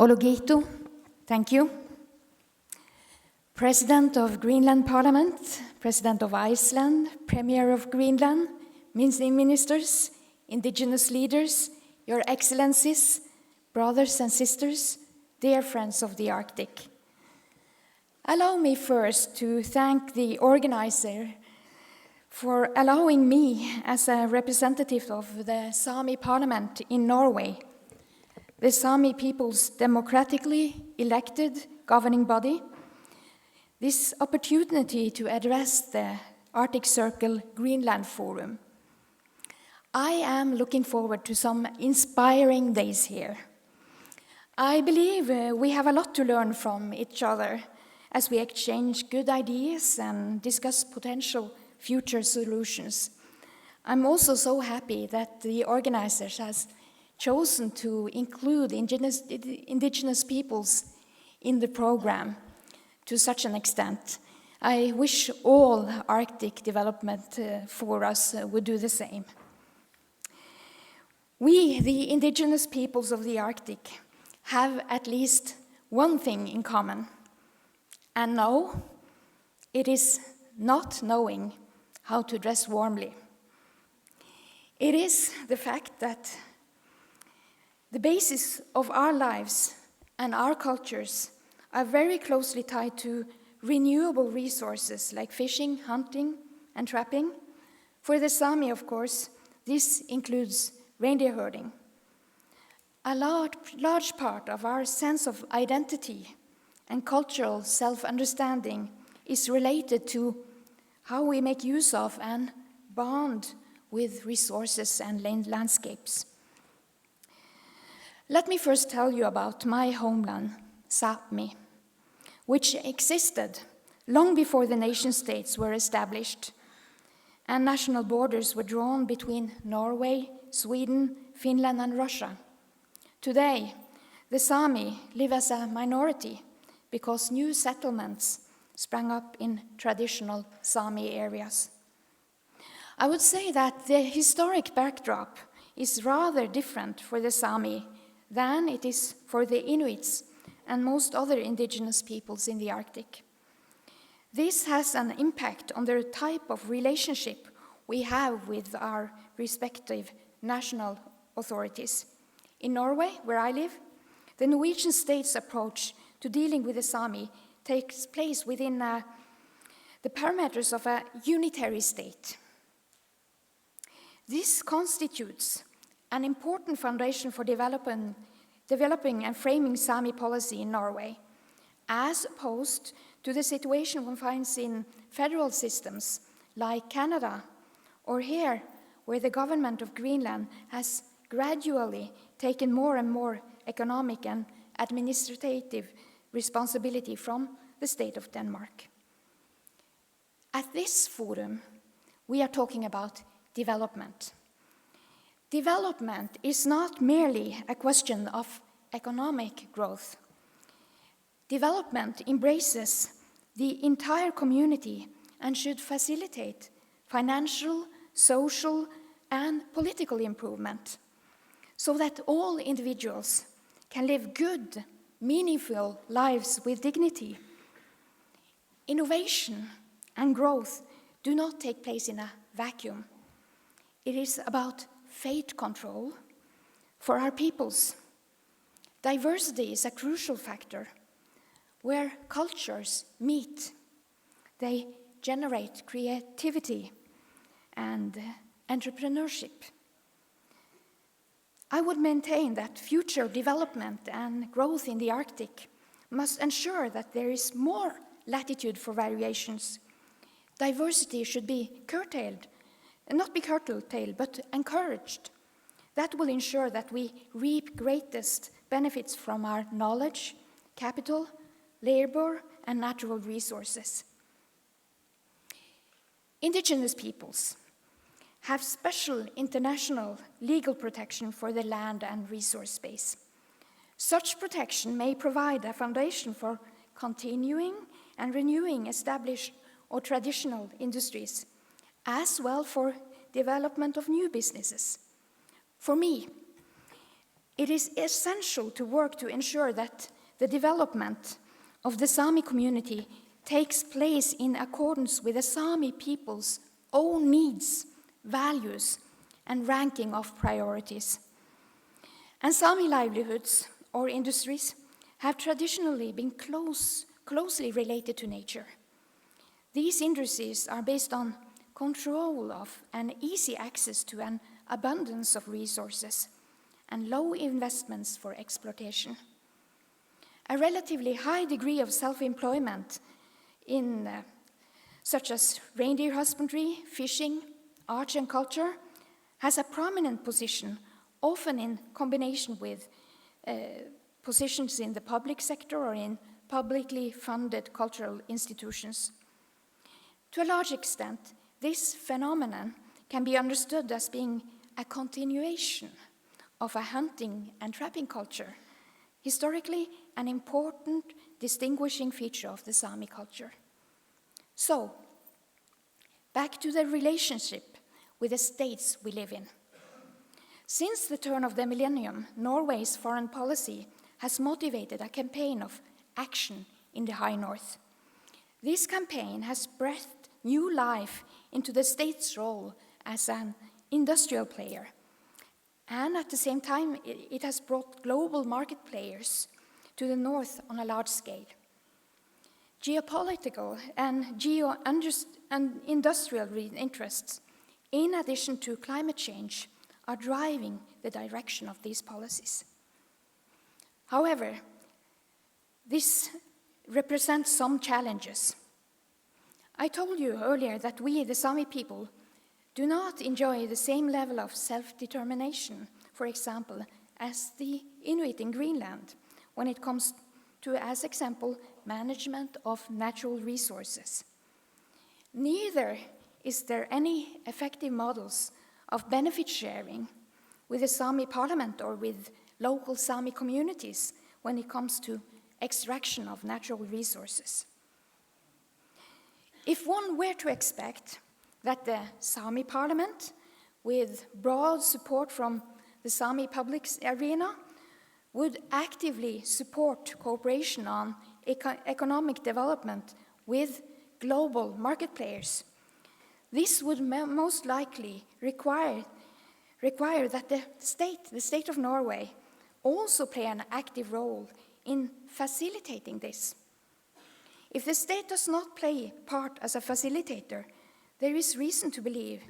Ologito, thank you. President of Greenland Parliament, President of Iceland, Premier of Greenland, ministers, indigenous leaders, Your Excellencies, brothers and sisters, dear friends of the Arctic. Allow me first to thank the organizer for allowing me as a representative of the Sami Parliament in Norway, the Sami people's democratically elected governing body, this opportunity to address the Arctic Circle Greenland Forum. I am looking forward to some inspiring days here. I believe we have a lot to learn from each other as we exchange good ideas and discuss potential future solutions. I'm also so happy that the organizers has chosen to include indigenous peoples in the program to such an extent. I wish all Arctic development for us would do the same. We, the indigenous peoples of the Arctic, have at least one thing in common. And no, it is not knowing how to dress warmly. It is the fact that the basis of our lives and our cultures are very closely tied to renewable resources like fishing, hunting, and trapping. For the Sami, of course, this includes reindeer herding. A large part of our sense of identity and cultural self-understanding is related to how we make use of and bond with resources and landscapes. Let me first tell you about my homeland, Sami, which existed long before the nation-states were established and national borders were drawn between Norway, Sweden, Finland, and Russia. Today, the Sami live as a minority because new settlements sprang up in traditional Sami areas. I would say that the historic backdrop is rather different for the Sami than it is for the Inuits and most other indigenous peoples in the Arctic. This has an impact on the type of relationship we have with our respective national authorities. In Norway, where I live, the Norwegian state's approach to dealing with the Sami takes place within the parameters of a unitary state. This constitutes an important foundation for developing and framing Sami policy in Norway, as opposed to the situation one finds in federal systems like Canada, or here, where the government of Greenland has gradually taken more and more economic and administrative responsibility from the state of Denmark. At this forum, we are talking about development. Development is not merely a question of economic growth. Development embraces the entire community and should facilitate financial, social, and political improvement so that all individuals can live good, meaningful lives with dignity. Innovation and growth do not take place in a vacuum. It is about fate control for our peoples. Diversity is a crucial factor. Where cultures meet, they generate creativity and entrepreneurship. I would maintain that future development and growth in the Arctic must ensure that there is more latitude for variations. Diversity should be curtailed, not be curtailed, but encouraged. That will ensure that we reap greatest benefits from our knowledge, capital, labor, and natural resources. Indigenous peoples have special international legal protection for the land and resource space. Such protection may provide a foundation for continuing and renewing established or traditional industries, as well for development of new businesses. For me, It is essential to work to ensure that the development of the Sami community takes place in accordance with the Sami people's own needs, values, and ranking of priorities. And Sami livelihoods or industries have traditionally been closely related to nature. These industries are based on control of and easy access to an abundance of resources and low investments for exploitation. A relatively high degree of self-employment in such as reindeer husbandry, fishing, arts and culture has a prominent position, often in combination with positions in the public sector or in publicly funded cultural institutions. To a large extent, this phenomenon can be understood as being a continuation of a hunting and trapping culture, historically an important distinguishing feature of the Sami culture. So, back to the relationship with the states we live in. Since the turn of the millennium, Norway's foreign policy has motivated a campaign of action in the High North. This campaign has breathed new life into the state's role as an industrial player. And at the same time, it has brought global market players to the north on a large scale. Geopolitical and industrial interests, in addition to climate change, are driving the direction of these policies. However, this represents some challenges. I told you earlier that we, the Sami people, do not enjoy the same level of self-determination, for example, as the Inuit in Greenland, when it comes to, as example, management of natural resources. Neither is there any effective models of benefit sharing with the Sami parliament or with local Sami communities when it comes to extraction of natural resources. If one were to expect that the Sami parliament, with broad support from the Sami public arena, would actively support cooperation on economic development with global market players, this would most likely require that the state of Norway, also play an active role in facilitating this. If the state does not play part as a facilitator, there is reason to believe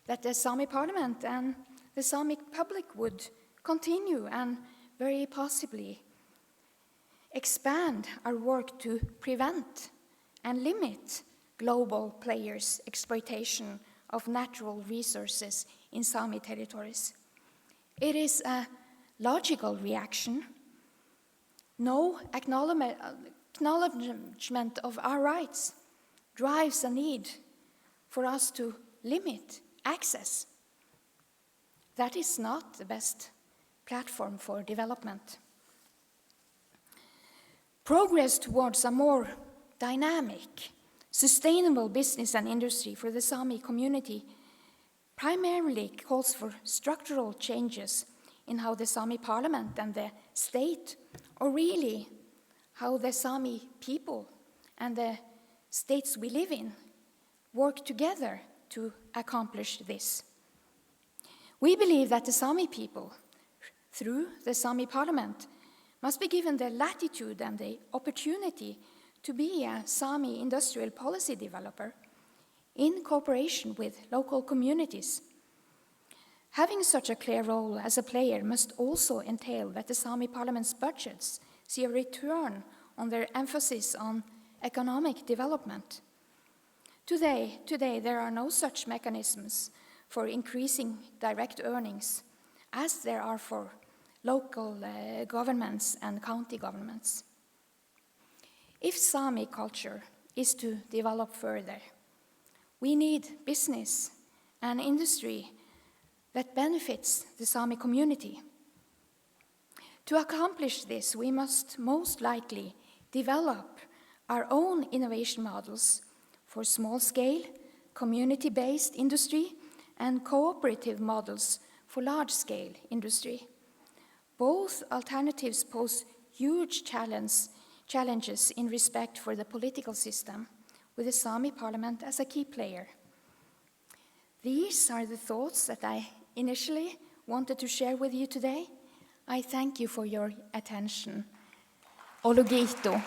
that the Sami parliament and the Sami public would continue and very possibly expand our work to prevent and limit global players' exploitation of natural resources in Sami territories. It is a logical reaction. No acknowledgement of our rights drives a need for us to limit access. That is not the best platform for development. Progress towards a more dynamic, sustainable business and industry for the Sami community primarily calls for structural changes in how the Sami parliament and the state, or really how the Sami people and the states we live in, work together to accomplish this. We believe that the Sami people, through the Sami parliament, must be given the latitude and the opportunity to be a Sami industrial policy developer in cooperation with local communities. Having such a clear role as a player must also entail that the Sami parliament's budgets see a return on their emphasis on economic development. Today, there are no such mechanisms for increasing direct earnings as there are for local governments and county governments. If Sami culture is to develop further, we need business and industry that benefits the Sami community. To accomplish this, we must most likely develop our own innovation models for small-scale, community-based industry and cooperative models for large-scale industry. Both alternatives pose huge challenges in respect for the political system, with the Sami parliament as a key player. These are the thoughts that I initially wanted to share with you today. I thank you for your attention. Ologito.